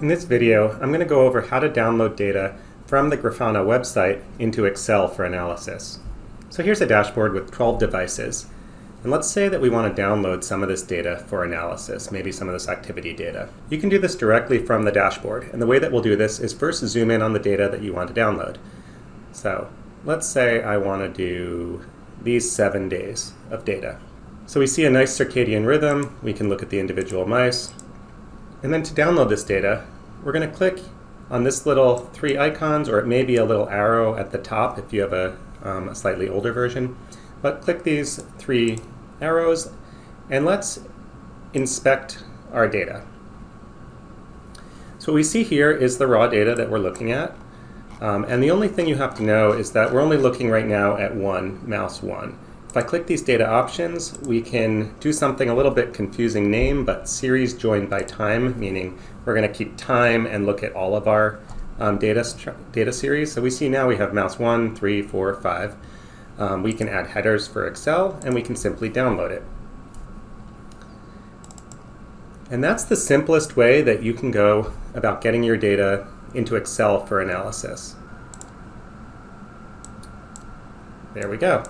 In this video, I'm going to go over how to download data from the Grafana website into Excel for analysis. So here's a dashboard with 12 devices. And let's say that we want to download some of this data for analysis, maybe some of this activity data. You can do this directly from the dashboard. And the way that we'll do this is first zoom in on the data that you want to download. So let's say I want to do these 7 days of data. So we see a nice circadian rhythm. We can look at the individual mice. And then to download this data, we're going to click on this little 3 icons, or it may be a little arrow at the top if you have a slightly older version. But click these 3 arrows, and let's inspect our data. So what we see here is the raw data that we're looking at. And the only thing you have to know is that we're only looking right now at mouse 1. If I click these data options, we can do something a little bit confusing name, but series joined by time, meaning we're going to keep time and look at all of our data series. So we see now we have mouse 1, 3, 4, 5. We can add headers for Excel, and we can simply download it. And that's the simplest way that you can go about getting your data into Excel for analysis. There we go.